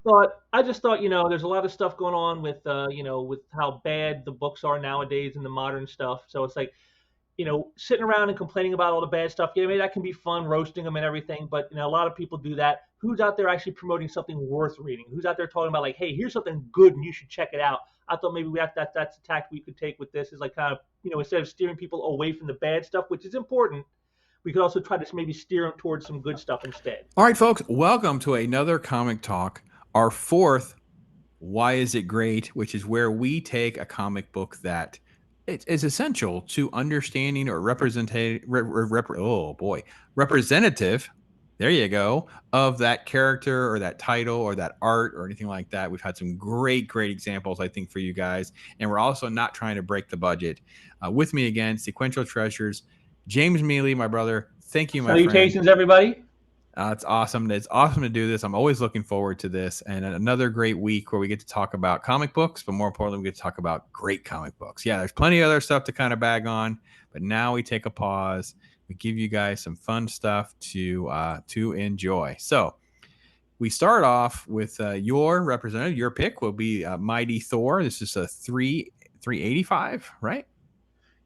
I just thought, there's a lot of stuff going on with, with how bad the books are nowadays and the modern stuff. So it's like, sitting around and complaining about all the bad stuff. Yeah, maybe that can be fun, roasting them and everything. But a lot of people do that. Who's out there actually promoting something worth reading? Who's out there talking about like, hey, here's something good and you should check it out? I thought maybe that's a tact we could take with this is like kind of instead of steering people away from the bad stuff, which is important, we could also try to maybe steer them towards some good stuff instead. All right, folks, welcome to another comic talk. Our fourth, Why Is It Great, which is where we take a comic book that it is essential to understanding or representative. There you go, of that character or that title or that art or anything like that. We've had some great examples, I think, for you guys, and we're also not trying to break the budget. With me again, Sequential Treasures, James Meeley, my brother. Thank you, my friend. Salutations, everybody. It's awesome. It's awesome to do this. I'm always looking forward to this and another great week where we get to talk about comic books, but more importantly, we get to talk about great comic books. Yeah, there's plenty of other stuff to kind of bag on, but now we take a pause. We give you guys some fun stuff to enjoy. So we start off with your representative. Your pick will be Mighty Thor. This is a 385, right?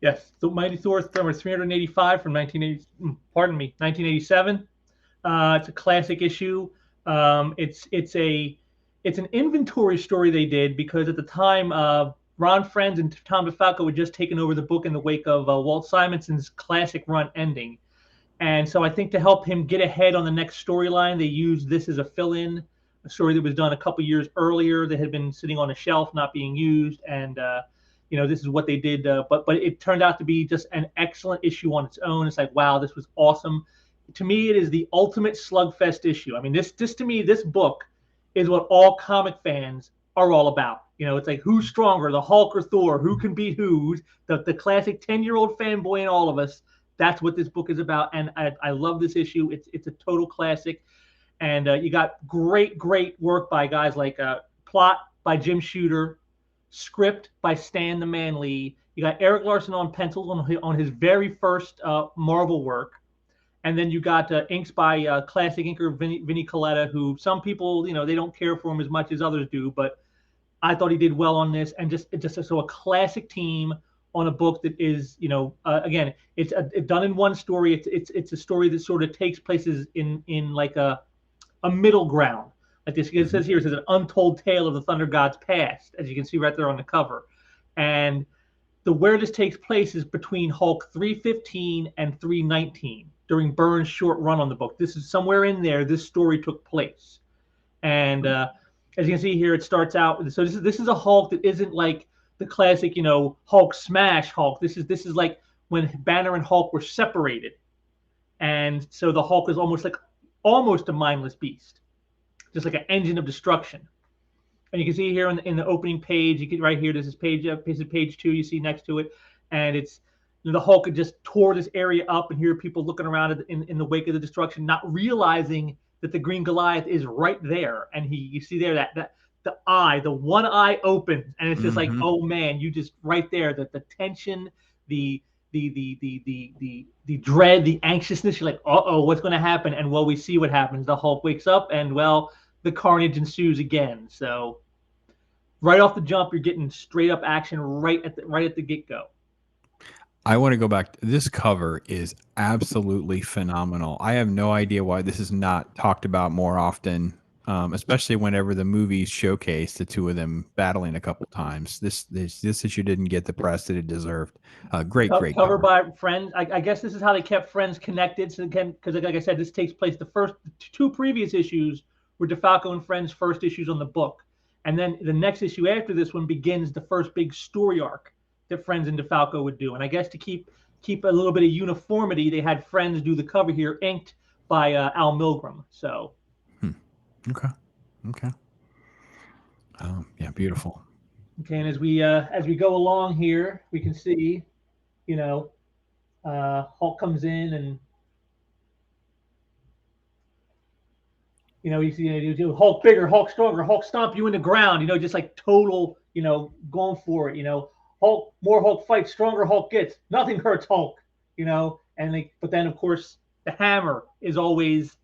Yes, the Mighty Thor number 385 from 1987. It's a classic issue. It's an inventory story they did because at the time, Ron Frenz and Tom DeFalco had just taken over the book in the wake of Walt Simonson's classic run ending. And so I think to help him get ahead on the next storyline, they used this as a fill-in, a story that was done a couple years earlier that had been sitting on a shelf, not being used. And, this is what they did. But it turned out to be just an excellent issue on its own. It's like, wow, this was awesome. To me, it is the ultimate slugfest issue. I mean, this to me, this book is what all comic fans are all about. It's like who's stronger, the Hulk or Thor? Who can beat who? The classic 10-year-old fanboy in all of us. That's what this book is about, and I love this issue. It's a total classic, and you got great work by guys like plot by Jim Shooter, script by Stan the Man Lee. You got Eric Larson on pencils on his very first Marvel work. And then you got inks by classic inker Vinnie Coletta, who some people, they don't care for him as much as others do, but I thought he did well on this, and just so a classic team on a book that is, again, it's done in one story. It's a story that sort of takes places in like a middle ground. Like this, it says here, it says an untold tale of the Thunder God's past, as you can see right there on the cover, and where this takes place is between Hulk 315 and 319 during Byrne's short run on the book. This is somewhere in there. This story took place, and as you can see here, it starts out. So this is a Hulk that isn't like the classic, Hulk smash Hulk. This is like when Banner and Hulk were separated, and so the Hulk is almost a mindless beast, just like an engine of destruction. And you can see here in the opening page, you can right here. This is page 2. You see next to it, and it's the Hulk just tore this area up, and here are people looking around in the wake of the destruction, not realizing that the Green Goliath is right there. And you see there that the one eye opens, and it's just like, oh man, you just right there, the tension, the dread, the anxiousness. You're like, what's going to happen? And well, we see what happens. The Hulk wakes up, and well, the carnage ensues again. So right off the jump, you're getting straight up action right at the get go. I want to go back. This cover is absolutely phenomenal. I have no idea why this is not talked about more often, especially whenever the movies showcase the two of them battling a couple times. This issue didn't get the press that it deserved. Great cover by Friends. I guess this is how they kept Friends connected. So again, because like I said, this takes place. The first two previous issues were DeFalco and Friends' first issues on the book, and then the next issue after this one begins the first big story arc that Friends and DeFalco would do. And I guess to keep a little bit of uniformity, they had Friends do the cover here, inked by Al Milgrom. So, okay. Yeah, beautiful. Okay, and as we go along here, we can see, Hulk comes in and you see Hulk bigger, Hulk stronger, Hulk stomp you in the ground, just like total, going for it, Hulk, more Hulk fights, stronger Hulk gets, nothing hurts Hulk, and but then of course the hammer is always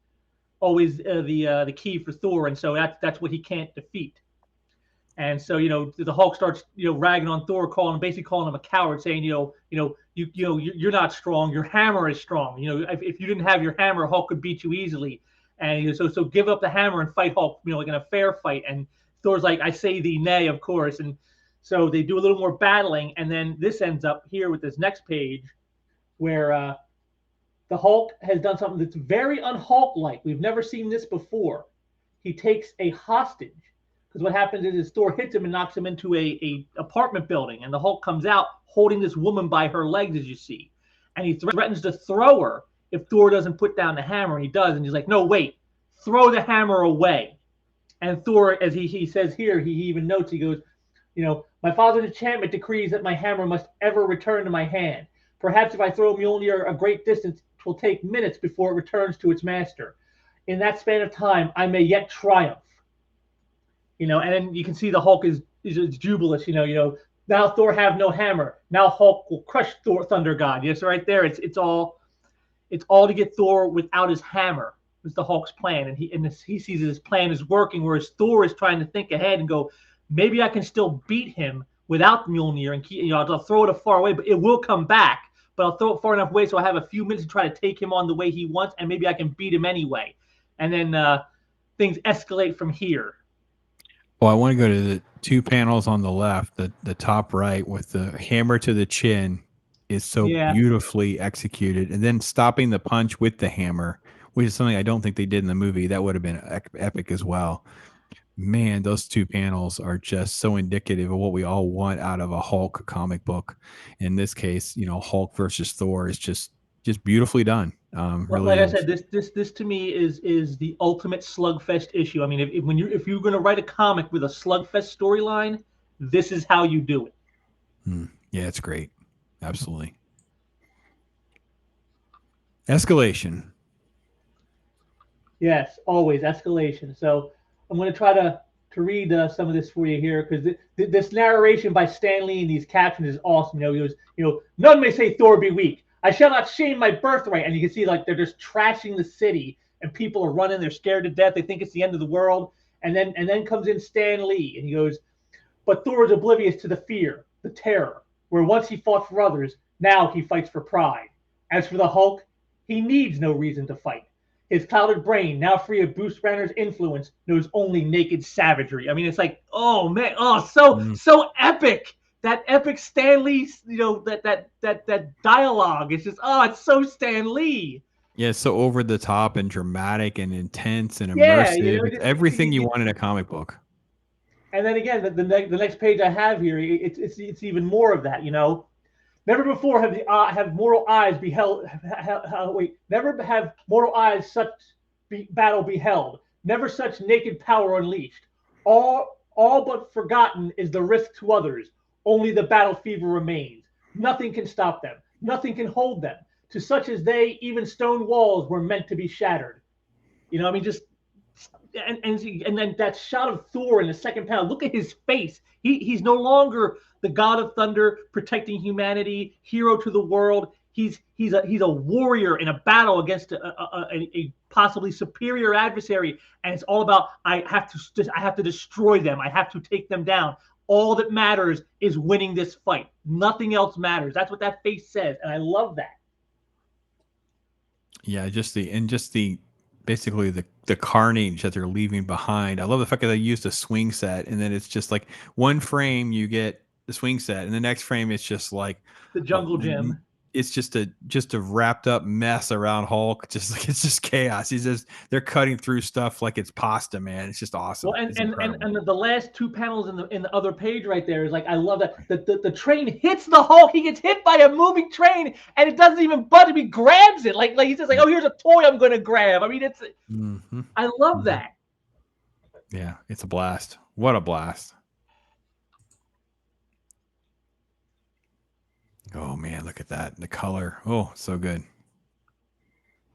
always the key for Thor, and so that's what he can't defeat. And so, the Hulk starts, ragging on Thor, basically calling him a coward, saying, you're not strong. Your hammer is strong. If you didn't have your hammer, Hulk could beat you easily. And so give up the hammer and fight Hulk, like in a fair fight. And Thor's like, I say thee nay, of course. And so they do a little more battling, and then this ends up here with this next page, where the Hulk has done something that's very un-Hulk-like. We've never seen this before. He takes a hostage. Because what happens is Thor hits him and knocks him into a apartment building, and the Hulk comes out holding this woman by her legs, as you see, and he threatens to throw her if Thor doesn't put down the hammer, and he does, and he's like, no, wait, throw the hammer away. And Thor, as he says here, he even notes, he goes, my father's enchantment decrees that my hammer must ever return to my hand. Perhaps if I throw Mjolnir a great distance, it will take minutes before it returns to its master. In that span of time, I may yet triumph. And then you can see the Hulk is jubilous. Now Thor have no hammer. Now Hulk will crush Thunder God. Yes, right there. It's all to get Thor without his hammer. Was the Hulk's plan, and he sees his plan is working, whereas Thor is trying to think ahead and go, maybe I can still beat him without Mjolnir, and I'll throw it far away, but it will come back. But I'll throw it far enough away so I have a few minutes to try to take him on the way he wants, and maybe I can beat him anyway. And then things escalate from here. Well, I want to go to the two panels on the left. The top right with the hammer to the chin is so beautifully executed. And then stopping the punch with the hammer, which is something I don't think they did in the movie. That would have been epic as well. Man, those two panels are just so indicative of what we all want out of a Hulk comic book. In this case, Hulk versus Thor is just beautifully done. Really like I said, this to me is the ultimate slugfest issue. I mean, if you're going to write a comic with a slugfest storyline, this is how you do it. Yeah, it's great. Absolutely. Escalation. Yes, always escalation. So I'm going to try to read some of this for you here, because this narration by Stan Lee in these captions is awesome. He goes, none may say Thor be weak. I shall not shame my birthright. And you can see like they're just trashing the city, and people are running. They're scared to death. They think it's the end of the world. And then comes in Stan Lee, and he goes, but Thor is oblivious to the fear, the terror, where once he fought for others, now he fights for pride. As for the Hulk, he needs no reason to fight. His clouded brain, now free of Bruce Banner's influence, knows only naked savagery. I mean, it's like, oh man, so epic. That epic Stan Lee, that dialogue. It's just, it's so Stan Lee. Yeah, it's so over the top and dramatic and intense and immersive. It's everything you want in a comic book. And then again, the next page I have here, it's even more of that. Never before have mortal eyes beheld. Never have mortal eyes such battle beheld. Never such naked power unleashed. All but forgotten is the risk to others. Only the battle fever remains. Nothing can stop them. Nothing can hold them. To such as they, even stone walls were meant to be shattered. I mean, just and then that shot of Thor in the second panel. Look at his face. He's no longer the god of thunder protecting humanity, hero to the world. He's a warrior in a battle against a possibly superior adversary, and it's all about I have to destroy them. I have to take them down. All that matters is winning this fight. Nothing else matters. That's what that face says, and I love that. Yeah, basically the carnage that they're leaving behind. I love the fact that they used a swing set, and then it's just like one frame you get the swing set, and the next frame it's just like the jungle gym. It's just a wrapped up mess around Hulk. It's just chaos. They're cutting through stuff like it's pasta, man. It's just awesome. Well, and the last two panels in the other page right there is like, I love that the train hits the Hulk. He gets hit by a moving train, and it doesn't even budge him. He grabs it like he says like, oh, here's a toy I'm going to grab. I mean, I love that. Yeah, it's a blast. What a blast. Oh man, look at that. The color. Oh, so good.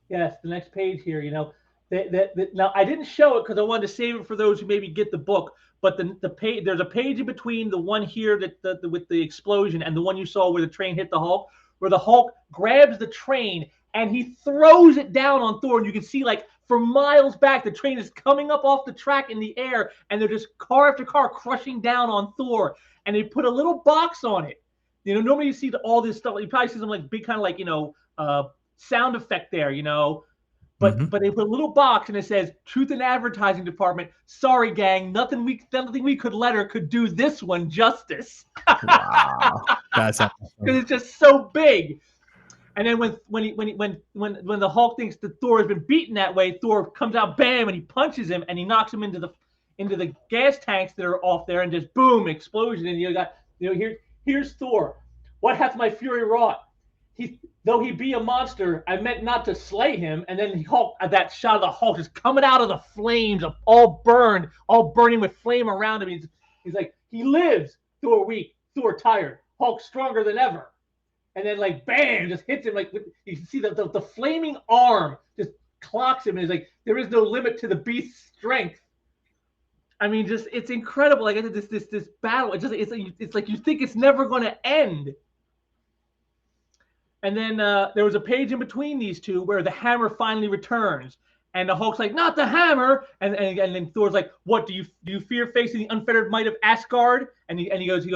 Yes, the next page here, now I didn't show it because I wanted to save it for those who maybe get the book, but the page, there's a page in between the one here with the explosion and the one you saw where the train hit the Hulk, where the Hulk grabs the train and he throws it down on Thor, and you can see like for miles back. The train is coming up off the track in the air, and they're just car after car crushing down on Thor. And they put a little box on it. You know, normally you see all this stuff. You probably see some like big kind of like, you know, sound effect there, you know. But they put a little box and it says Truth in Advertising Department. Sorry, gang, nothing we could letter could do this one justice. Wow, that's awesome. Because it's just so big. And then when the Hulk thinks that Thor has been beaten that way, Thor comes out, bam, and he punches him and he knocks him into the gas tanks that are off there, and just boom, explosion. And here's Thor. What hath my fury wrought? Though he be a monster, I meant not to slay him. And then that shot of the Hulk is coming out of the flames, all burned, all burning with flame around him. He's like, he lives. Thor weak, Thor tired, Hulk stronger than ever. And then like bam, just hits him like you can see the flaming arm just clocks him, and he's like, there is no limit to the beast's strength. I mean, just it's incredible. Like this battle, it's like you think it's never going to end. And then there was a page in between these two where the hammer finally returns, and the Hulk's like, "Not the hammer!" And then Thor's like, "What do you fear facing the unfettered might of Asgard?" And he goes,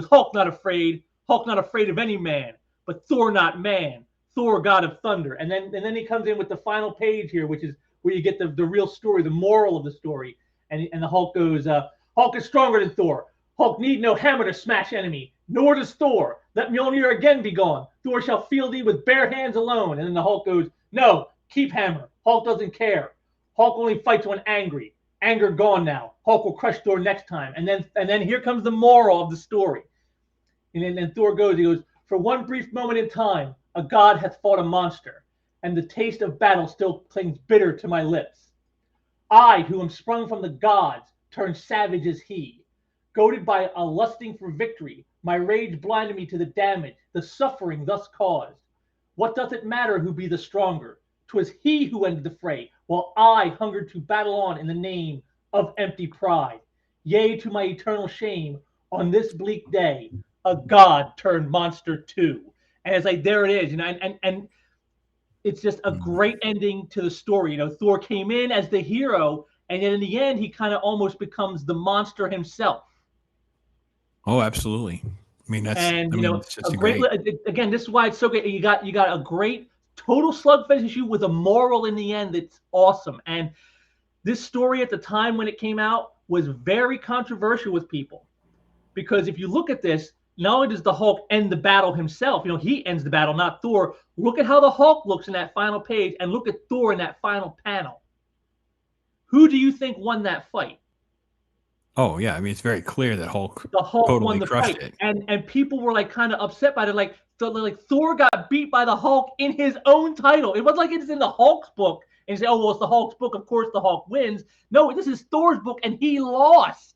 "Hulk not afraid. Hulk not afraid of any man, but Thor not man. Thor god of thunder." And then he comes in with the final page here, which is where you get the real story, the moral of the story. And the Hulk goes, "Hulk is stronger than Thor. Hulk need no hammer to smash enemy, nor does Thor. Let Mjolnir again be gone. Thor shall feel thee with bare hands alone." And then the Hulk goes, "No, keep hammer. Hulk doesn't care. Hulk only fights when angry. Anger gone now. Hulk will crush Thor next time." And then here comes the moral of the story. And then Thor goes, "For one brief moment in time, a god hath fought a monster, and the taste of battle still clings bitter to my lips. I, who am sprung from the gods, turned savage as he. Goaded by a lusting for victory, my rage blinded me to the damage, the suffering thus caused. What doth it matter who be the stronger? 'Twas he who ended the fray, while I hungered to battle on in the name of empty pride. Yea, to my eternal shame, on this bleak day, a god turned monster too." And it's like, there it is, you know, and it's just a great ending to the story. You know, Thor came in as the hero, and then in the end, he kind of almost becomes the monster himself. Oh, absolutely. I mean, it's just a great. Again, this is why it's so great. You got a great total slugfest issue with a moral in the end that's awesome. And this story at the time when it came out was very controversial with people, because if you look at this, not only does the Hulk end the battle himself, you know, he ends the battle, not Thor. Look at how the Hulk looks in that final page, and look at Thor in that final panel. Who do you think won that fight? Oh yeah, I mean, it's very clear that The Hulk totally won the crushed fight. it. And people were like kind of upset by it. Like Thor got beat by the Hulk in his own title. It wasn't like it's in the Hulk's book and you say, "Oh well, it's the Hulk's book, of course the Hulk wins." No, this is Thor's book, and he lost.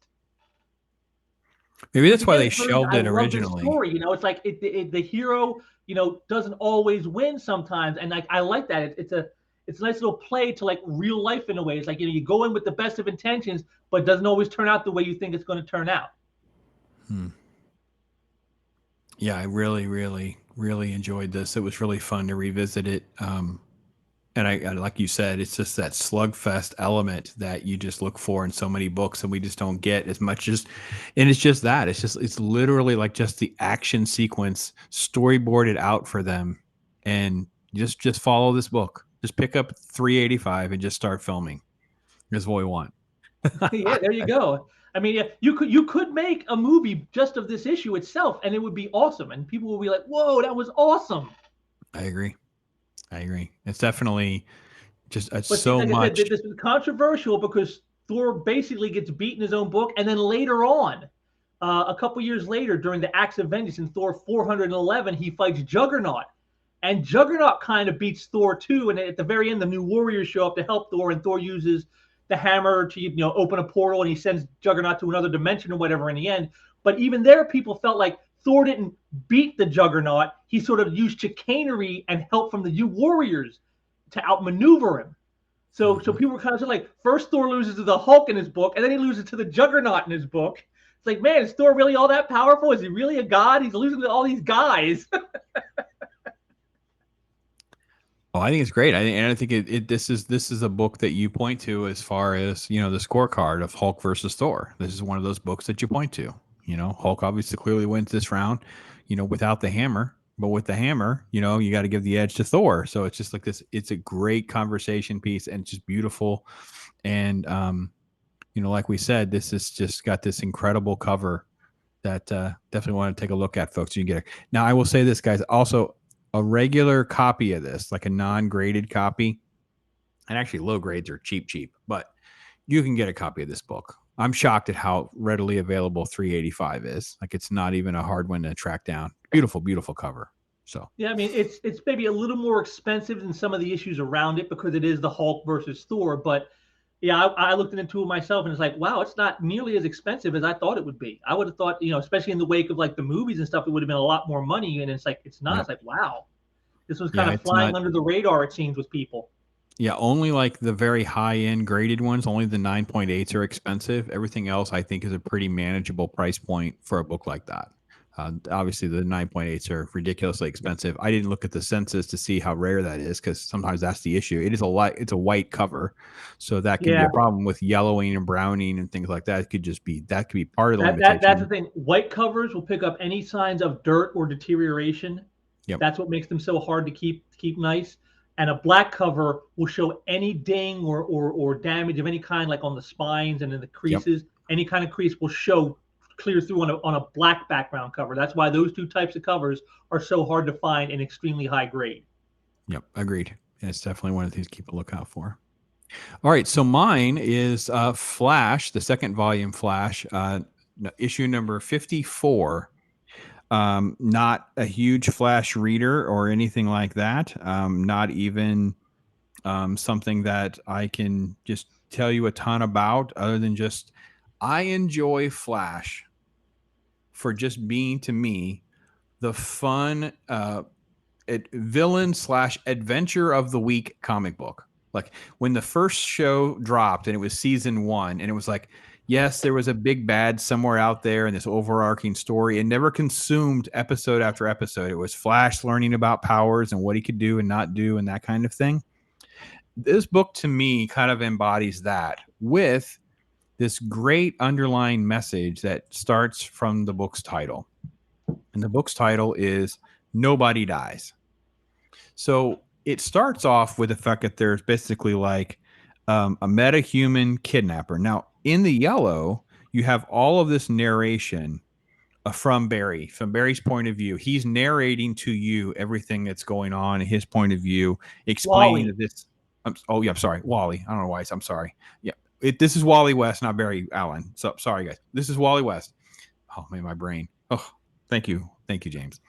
Maybe that's why they shelved it originally. Story, you know, it's like the hero, you know, doesn't always win sometimes, and I like that. It's a nice little play to like real life in a way. It's like, you know, you go in with the best of intentions, but it doesn't always turn out the way you think it's going to turn out. Yeah, I really, really, really enjoyed this. It was really fun to revisit it. And I like you said, it's just that slugfest element that you just look for in so many books, and we just don't get as much and it's just that. It's literally like just the action sequence storyboarded out for them, and just follow this book. Just pick up 385 and just start filming. That's what we want. Yeah, there you go. I mean, yeah, you could make a movie just of this issue itself, and it would be awesome, and people will be like, "Whoa, that was awesome." I agree. It's definitely just But so like much. I said, this is controversial because Thor basically gets beat in his own book, and then later on, a couple years later, during the Acts of Vengeance in Thor 411, he fights Juggernaut, and Juggernaut kind of beats Thor too. And at the very end, the New Warriors show up to help Thor, and Thor uses the hammer to, you know, open a portal, and he sends Juggernaut to another dimension or whatever in the end. But even there, people felt like Thor didn't beat the Juggernaut. He sort of used chicanery and help from the New Warriors to outmaneuver him. So people were kind of like, first Thor loses to the Hulk in his book, and then he loses to the Juggernaut in his book. It's like, man, is Thor really all that powerful? Is he really a god? He's losing to all these guys. Well, I think it's great. I think this is a book that you point to as far as the scorecard of Hulk versus Thor. This is one of those books that you point to. Hulk obviously clearly wins this round. Without the hammer, but with the hammer, you got to give the edge to Thor. So it's just like this. It's a great conversation piece and it's just beautiful. And like we said, this has just got this incredible cover that definitely want to take a look at, folks. You can get it. Now, I will say this, guys. Also, a regular copy of this, like a non-graded copy, and actually low grades are cheap, but you can get a copy of this book. I'm shocked at how readily available 385 is. Like it's not even a hard one to track down. Beautiful, beautiful cover. So Yeah, I mean it's maybe a little more expensive than some of the issues around it because it is the Hulk versus Thor. But yeah, I looked into it myself and it's like, wow, it's not nearly as expensive as I thought it would be. I would have thought, especially in the wake of like the movies and stuff, it would have been a lot more money. And it's like it's not. yep. It's like, wow, this was kind Yeah, of it's flying not. under the radar. It seems with people. Yeah, only like the very high end graded ones, only the 9.8s are expensive. Everything else I think is a pretty manageable price point for a book like that. Obviously, the 9.8s are ridiculously expensive. I didn't look at the census to see how rare that is because sometimes that's the issue. It is it's a white cover, so that can be Yeah, a problem with yellowing and browning and things like that. It could just be that could be part of the that's the limitation. thing. White covers will pick up any signs of dirt or deterioration. Yep, That's what makes them so hard to keep nice. And a black cover will show any ding or damage of any kind, like on the spines and in the yep, creases. Any kind of crease will show clear through on a black background cover. That's why those two types of covers are so hard to find and extremely high grade. yep. Agreed. And it's definitely one of the things to keep a lookout for. All right, so mine is Flash, the second volume Flash, issue number 54. Not a huge Flash reader or anything like that. Not even something that I can just tell you a ton about, other than just I enjoy Flash for just being, to me, the fun villain slash adventure of the week comic book. Like when the first show dropped and it was season 1, and it was like, yes, there was a big bad somewhere out there in this overarching story. It never consumed episode after episode. It was Flash learning about powers and what he could do and not do and that kind of thing. This book to me kind of embodies that with this great underlying message that starts from the book's title. And the book's title is Nobody Dies. So it starts off with the fact that there's basically like a metahuman kidnapper. Now, in the yellow, you have all of this narration from Barry's point of view. He's narrating to you everything that's going on in his point of view, explaining Wally. that this. Oh, yeah, I'm sorry, Wally. I don't know why. I'm sorry. Yeah, this is Wally West, not Barry Allen. So sorry, guys. This is Wally West. Oh man, my brain. Oh, thank you, James.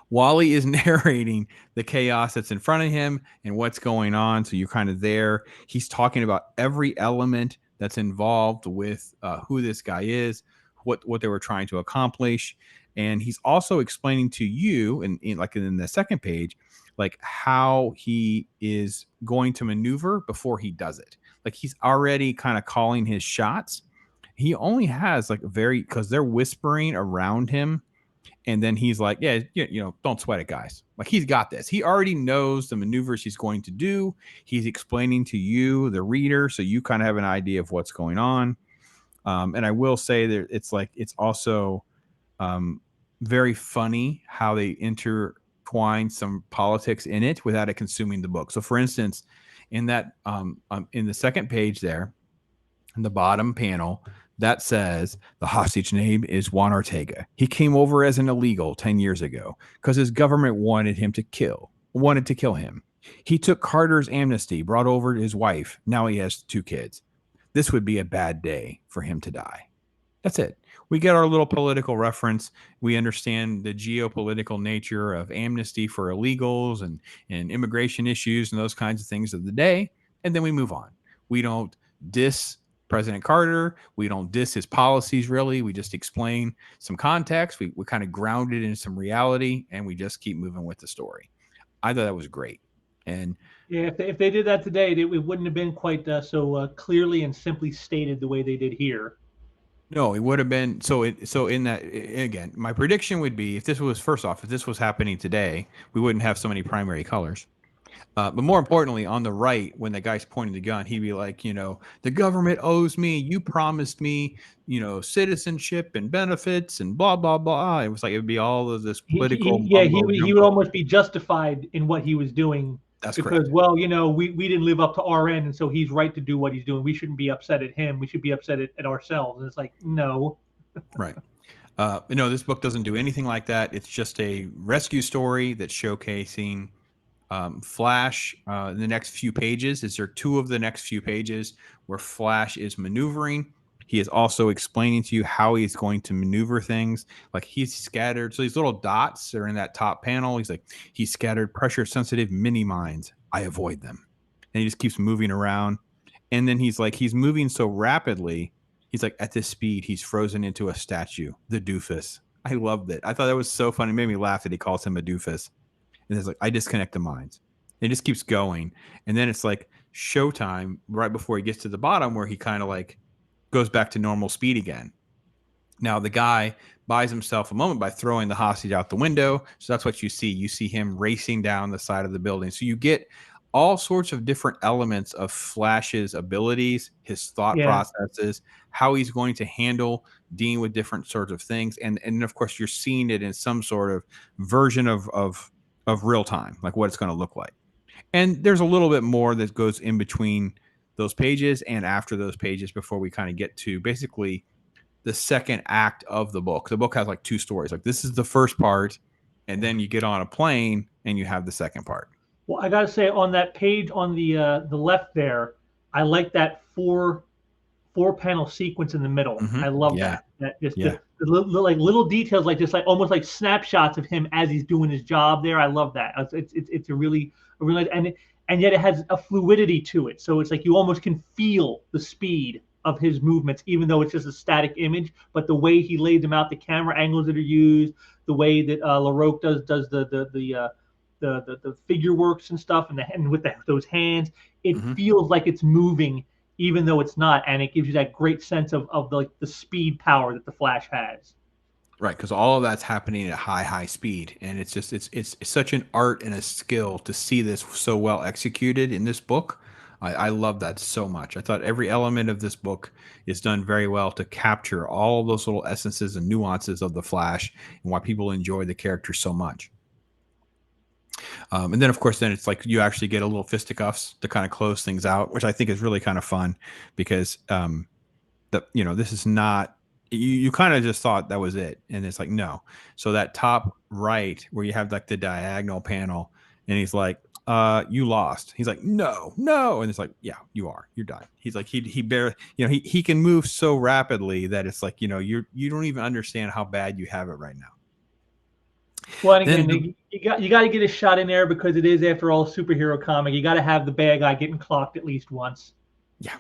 Wally is narrating the chaos that's in front of him and what's going on. So you're kind of there. He's talking about every element that's involved with who this guy is, what they were trying to accomplish, and he's also explaining to you, like in the second page, like how he is going to maneuver before he does it. Like he's already kind of calling his shots. He only has like because they're whispering around him, and then he's like, yeah, don't sweat it, guys. Like he's got this. He already knows the maneuvers he's going to do. He's explaining to you, the reader, so you kind of have an idea of what's going on. And I will say that it's also very funny how they intertwine some politics in it without it consuming the book. So, for instance, in that in the second page there, in the bottom panel, that says the hostage name is Juan Ortega. He came over as an illegal 10 years ago because his government wanted to kill him. He took Carter's amnesty, brought over his wife. Now he has 2 kids. This would be a bad day for him to die. That's it. We get our little political reference. We understand the geopolitical nature of amnesty for illegals and immigration issues and those kinds of things of the day. And then we move on. We don't diss President Carter. We don't diss his policies, really. We just explain some context. We kind of ground it in some reality, and we just keep moving with the story. I thought that was great. And Yeah, if they did that today, it wouldn't have been quite so clearly and simply stated the way they did here. no, it would have been so in that again, my prediction would be if this was happening today, we wouldn't have so many primary colors. But more importantly, on the right, when the guy's pointing the gun, he'd be like, the government owes me. You promised me, citizenship and benefits and blah, blah, blah. It was like, it would be all of this political Yeah, mumbo he would jumbo. almost be justified in what he was doing That's because, correct. well, we didn't live up to our end, and so he's right to do what he's doing. We shouldn't be upset at him. We should be upset at ourselves. And it's like, no. Right. No, this book doesn't do anything like that. It's just a rescue story that's showcasing Flash in the next few pages. Is there two of the next few pages where Flash is maneuvering? He is also explaining to you how he's going to maneuver things. Like he's scattered. So these little dots are in that top panel. He's like, he scattered pressure sensitive mini mines. I avoid them. And he just keeps moving around. And then he's like, he's moving so rapidly. He's like, at this speed, he's frozen into a statue, the doofus. I loved it. I thought that was so funny. It made me laugh that he calls him a doofus. And it's like, I disconnect the minds. It just keeps going. And then it's like showtime right before he gets to the bottom where he kind of like goes back to normal speed again. Now, the guy buys himself a moment by throwing the hostage out the window. So that's what you see. You see him racing down the side of the building. So you get all sorts of different elements of Flash's abilities, his thought Yeah. processes, how he's going to handle dealing with different sorts of things. And of course, you're seeing it in some sort of version of real time, like what it's going to look like. And there's a little bit more that goes in between those pages and after those pages before we kind of get to basically the second act of the book. The book has like two stories. Like this is the first part, and then you get on a plane and you have the second part. Well, I gotta say, on that page on the left there, I like that four panel sequence in the middle. Mm-hmm. I love Yeah. that. That just Yeah. the like little details, like just like almost like snapshots of him as he's doing his job there. I love that. It's a really and yet it has a fluidity to it. So it's like you almost can feel the speed of his movements, even though it's just a static image. But the way he laid them out, the camera angles that are used, the way that LaRoque does the figure works and stuff, and with those hands, it Mm-hmm. feels like it's moving even though it's not, and it gives you that great sense of like the speed power that the Flash has. Right, because all of that's happening at high speed, and it's just it's such an art and a skill to see this so well executed in this book. I love that so much. I thought every element of this book is done very well to capture all of those little essences and nuances of the Flash and why people enjoy the character so much. And then, of course, then it's like you actually get a little fisticuffs to kind of close things out, which I think is really kind of fun because this is not you kind of just thought that was it, and it's like no. So that top right where you have like the diagonal panel, and he's like, you lost. He's like, no, and it's like, yeah, you are. You're done. He's like, he barely, he can move so rapidly that it's like, you don't even understand how bad you have it right now. Well, and Then again, you got to get a shot in there because it is, after all, a superhero comic. You got to have the bad guy getting clocked at least once. yeah.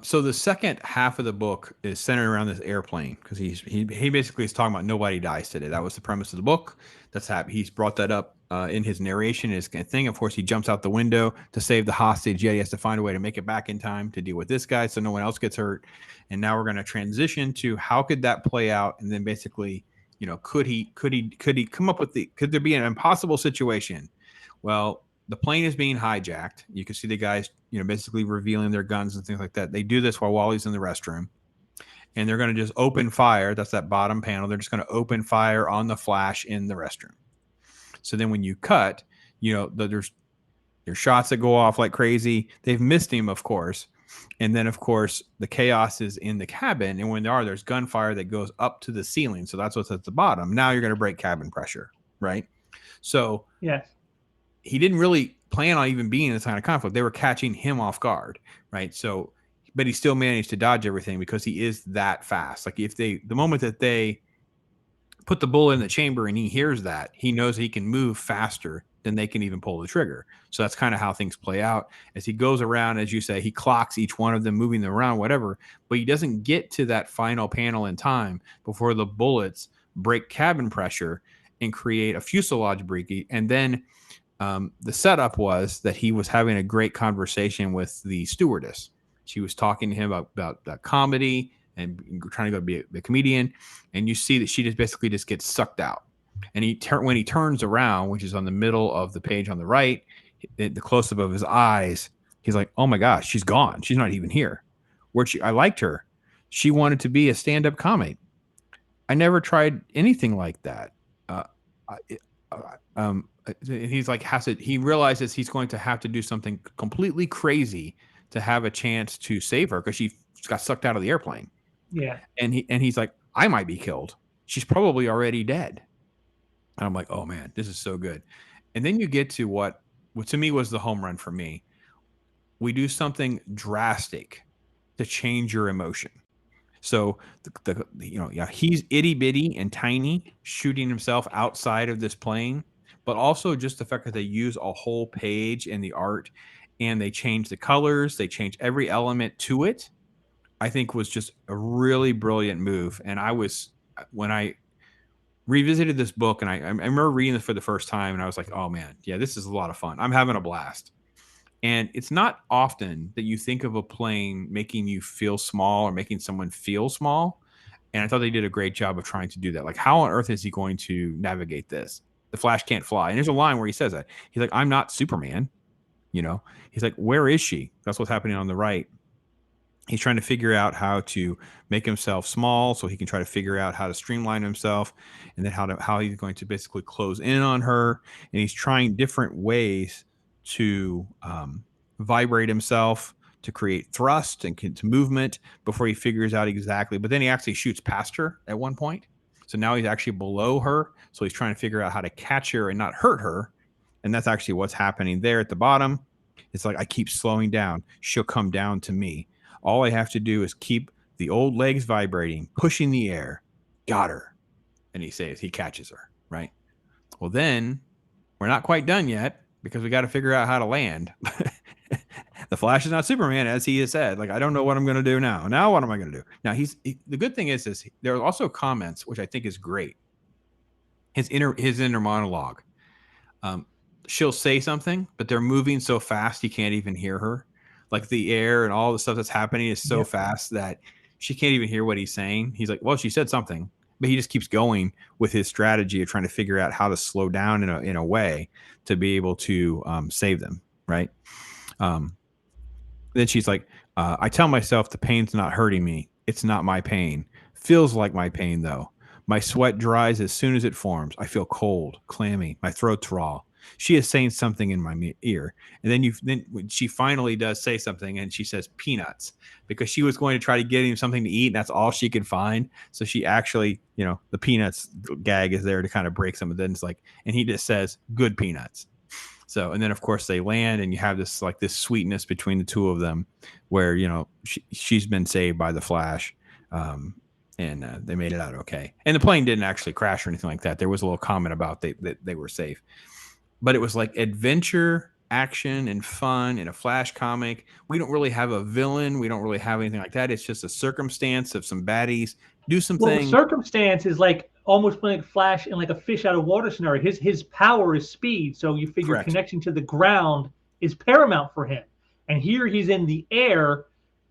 So the second half of the book is centered around this airplane because he basically is talking about nobody dies today. That was the premise of the book. That's happy. He's brought that up in his narration, his thing. Of course, he jumps out the window to save the hostage. Yet he has to find a way to make it back in time to deal with this guy, so no one else gets hurt. And now we're going to transition to how could that play out, and then basically, could he come up with could there be an impossible situation? Well, the plane is being hijacked. You can see the guys, basically revealing their guns and things like that. They do this while Wally's in the restroom, and they're going to just open fire. That's that bottom panel. They're just going to open fire on the Flash in the restroom. So then when you cut, there's shots that go off like crazy. They've missed him, of course. And then, of course, the chaos is in the cabin. And when there's gunfire that goes up to the ceiling. So that's what's at the bottom. Now you're going to break cabin pressure, right? So Yes. he didn't really plan on even being in this kind of conflict. They were catching him off guard, right? So, but he still managed to dodge everything because he is that fast. Like the moment that they put the bullet in the chamber and he hears that, he knows he can move faster than they can even pull the trigger. So that's kind of how things play out. As he goes around, as you say, he clocks each one of them, moving them around, whatever, but he doesn't get to that final panel in time before the bullets break cabin pressure and create a fuselage break. And then the setup was that he was having a great conversation with the stewardess. She was talking to him about comedy and trying to go be a comedian. And you see that she just basically just gets sucked out. And when he turns around, which is on the middle of the page on the right, the close up of his eyes, he's like, "Oh my gosh, she's gone. She's not even here." I liked her. She wanted to be a stand up comic. I never tried anything like that. Uh, he's like he realizes he's going to have to do something completely crazy to have a chance to save her because she got sucked out of the airplane. Yeah. He's like, I might be killed. She's probably already dead. And I'm like, oh man, this is so good. And then you get to what to me was the home run for me. We do something drastic to change your emotion. So yeah, he's itty bitty and tiny, shooting himself outside of this plane, but also just the fact that they use a whole page in the art and they change the colors, they change every element to it. I think was just a really brilliant move. And when I revisited this book and I remember reading this for the first time and I was like, oh man, yeah, this is a lot of fun. I'm having a blast. And it's not often that you think of a plane making you feel small or making someone feel small. And I thought they did a great job of trying to do that. Like, how on earth is he going to navigate this? The Flash can't fly. And there's a line where he says that. He's like, I'm not Superman. You know, he's like, where is she? That's what's happening on the right. He's trying to figure out how to make himself small so he can try to figure out how to streamline himself and then how he's going to basically close in on her. And he's trying different ways to vibrate himself to create thrust and to movement before he figures out exactly. But then he actually shoots past her at one point. So now he's actually below her. So he's trying to figure out how to catch her and not hurt her. And that's actually what's happening there at the bottom. It's like, I keep slowing down. She'll come down to me. All I have to do is keep the old legs vibrating, pushing the air. Got her. And he catches her, right? Well, then we're not quite done yet because we got to figure out how to land. The Flash is not Superman, as he has said. Like, I don't know what I'm going to do now. Now, what am I going to do? Now, the good thing is there are also comments, which I think is great. His inner monologue. She'll say something, but they're moving so fast you can't even hear her. Like the air and all the stuff that's happening is so fast that she can't even hear what he's saying. He's like, well, she said something, but he just keeps going with his strategy of trying to figure out how to slow down in a way to be able to save them. Right. Then she's like, I tell myself the pain's not hurting me. It's not my pain. Feels like my pain, though. My sweat dries as soon as it forms. I feel cold, clammy. My throat's raw. She is saying something in my ear. And then when she finally does say something and she says peanuts because she was going to try to get him something to eat. And that's all she could find. So she actually, the peanuts gag is there to kind of break some of it. And it's like, and he just says good peanuts. So, and then of course they land and you have this sweetness between the two of them where, she's been saved by the Flash. And they made it out okay. And the plane didn't actually crash or anything like that. There was a little comment about that they were safe. But it was like adventure, action, and fun in a Flash comic. We don't really have a villain. We don't really have anything like that. It's just a circumstance of some baddies do some Well, things. circumstance is like almost playing Flash in like a fish out of water scenario. His power is speed, so you figure Correct. connection to the ground is paramount for him. And here he's in the air,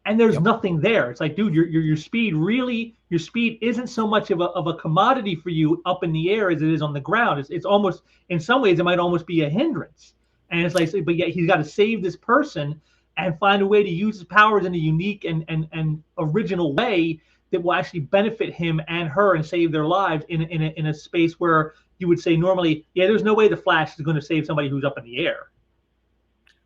and there's nothing there. It's like, dude, your speed isn't so much of a commodity for you up in the air as it is on the ground. It's almost, in some ways, it might almost be a hindrance. And it's like, but yet he's got to save this person and find a way to use his powers in a unique and original way that will actually benefit him and her and save their lives in a space where you would say normally, yeah, there's no way the Flash is going to save somebody who's up in the air.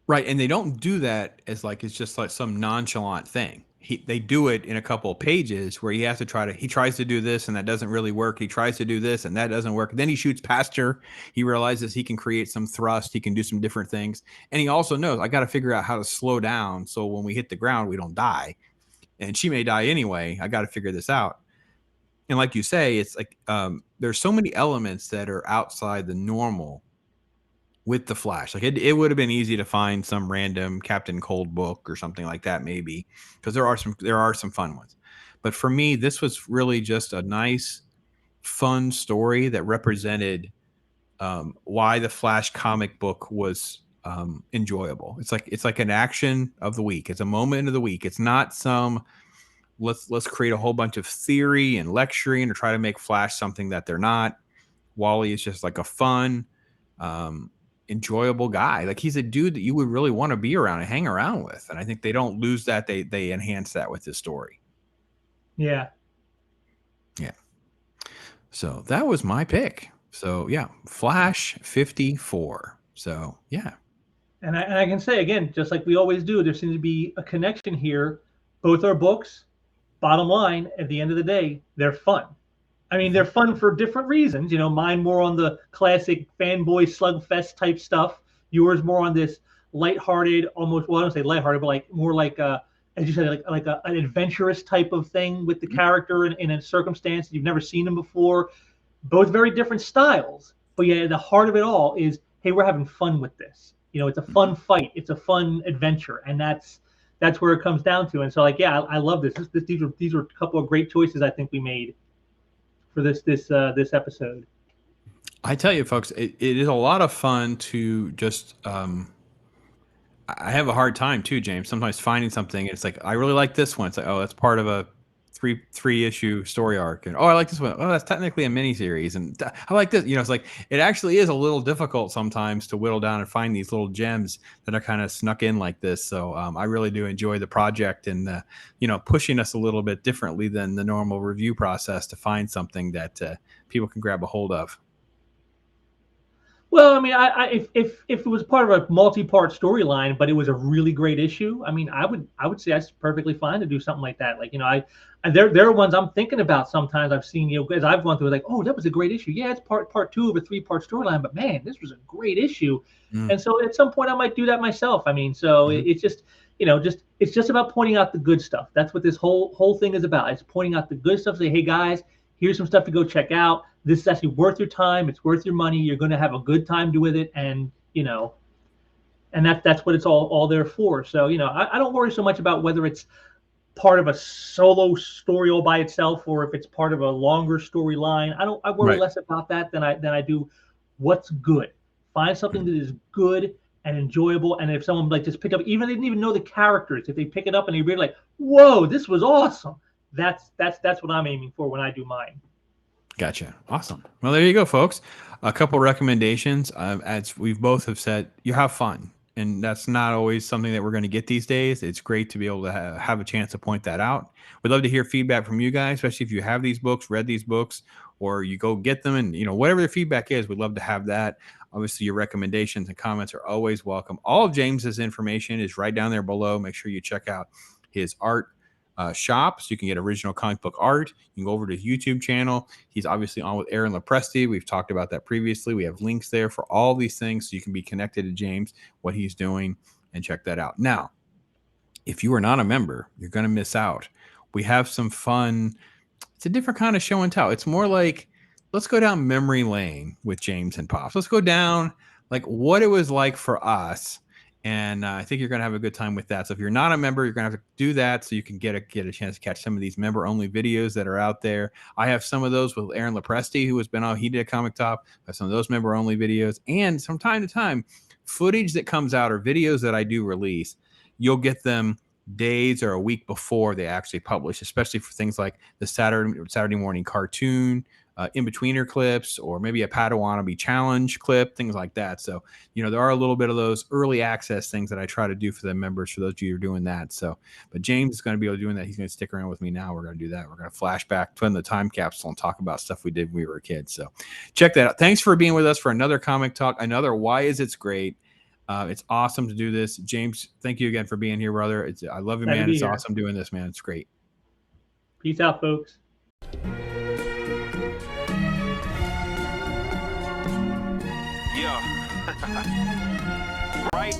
Right, and they don't do that as like it's just like some nonchalant thing. They do it in a couple of pages where he tries to do this and that doesn't really work. He tries to do this and that doesn't work. Then he shoots past her. He realizes he can create some thrust. He can do some different things. And he also knows I got to figure out how to slow down so when we hit the ground, we don't die. And she may die anyway. I got to figure this out. And like you say, it's like there's so many elements that are outside the normal with the Flash. Like it would have been easy to find some random Captain Cold book or something like that, maybe, because there are some fun ones. But for me, this was really just a nice, fun story that represented why the Flash comic book was enjoyable. It's like an action of the week. It's a moment of the week. It's not some let's create a whole bunch of theory and lecturing to try to make Flash something that they're not. Wally is just like a fun, enjoyable guy. Like he's a dude that you would really want to be around and hang around with. And I think they don't lose that. They enhance that with his story. Yeah. Yeah. So that was my pick. So yeah, Flash 54. So yeah. And I can say again, just like we always do, there seems to be a connection here. Both our books, bottom line, at the end of the day, they're fun. I mean, they're fun for different reasons. You know, mine more on the classic fanboy slugfest type stuff. Yours more on this lighthearted, almost, well, I don't say lighthearted, but like more like as you said, an adventurous type of thing with the character in a circumstance that you've never seen him before. Both very different styles, but yeah, the heart of it all is, hey, we're having fun with this. You know, it's a fun fight, it's a fun adventure, and that's where it comes down to. And so, like, yeah, I love this. These were a couple of great choices I think we made for this episode. I tell you, folks, it is a lot of fun to just. I have a hard time too, James. Sometimes finding something, it's like I really like this one. It's like, oh, that's part of a three issue story arc, and oh, I like this one. Oh, that's technically a mini series, and I like this. You know, it's like it actually is a little difficult sometimes to whittle down and find these little gems that are kind of snuck in like this. So I really do enjoy the project and pushing us a little bit differently than the normal review process to find something that people can grab a hold of. Well, I mean, if it was part of a multi-part storyline, but it was a really great issue, I mean, I would say that's perfectly fine to do something like that. Like, you know, there are ones I'm thinking about sometimes. I've seen, you know, as I've gone through, like, oh, that was a great issue. Yeah, it's part two of a 3-part storyline, but man, this was a great issue. And so at some point, I might do that myself. I mean, so it's just, you know, it's just about pointing out the good stuff. That's what this whole thing is about. It's pointing out the good stuff. Say, hey guys, here's some stuff to go check out. This is actually worth your time. It's worth your money. You're going to have a good time with it, and you know, and that's what it's all there for. So you know, I don't worry so much about whether it's part of a solo story all by itself or if it's part of a longer storyline. I worry less about that than I do what's good. Find something that is good and enjoyable, and if someone like just pick up, even they didn't even know the characters, if they pick it up and they read like, whoa, this was awesome. That's what I'm aiming for when I do mine. Gotcha. Awesome. Well, there you go, folks. A couple recommendations. As we've both have said, you have fun. And that's not always something that we're going to get these days. It's great to be able to have a chance to point that out. We'd love to hear feedback from you guys, especially if you have these books, read these books, or you go get them. And, you know, whatever the feedback is, we'd love to have that. Obviously, your recommendations and comments are always welcome. All of James's information is right down there below. Make sure you check out his art shop so you can get original comic book art. You can go over to his YouTube channel. He's obviously on with Aaron Lopresti. We've talked about that previously. We have links there for all these things so you can be connected to James, what he's doing, and check that out. Now, if you are not a member, you're going to miss out. We have some fun. It's a different kind of show and tell. It's more like, let's go down memory lane with James and Pops. Let's go down like what it was like for us. And I think you're going to have a good time with that. So if you're not a member, you're going to have to do that so you can get a chance to catch some of these member-only videos that are out there. I have some of those with Aaron Lopresti, who has been on. He did a Comic Top. I have some of those member-only videos. And from time to time, footage that comes out or videos that I do release, you'll get them days or a week before they actually publish, especially for things like the Saturday morning cartoon, in-betweener clips, or maybe a Padawannabe challenge clip, things like that. So, you know, there are a little bit of those early access things that I try to do for the members, for those of you who are doing that. So, but James is going to be able to do that. He's going to stick around with me now. We're going to do that. We're going to flash back to the time capsule and talk about stuff we did when we were kids. So check that out. Thanks for being with us for another Comic Talk, another Why Is It's Great. It's awesome to do this. James, thank you again for being here, brother. I love you, man. It's awesome doing this, man. It's great. Peace out, folks. Yeah. Right?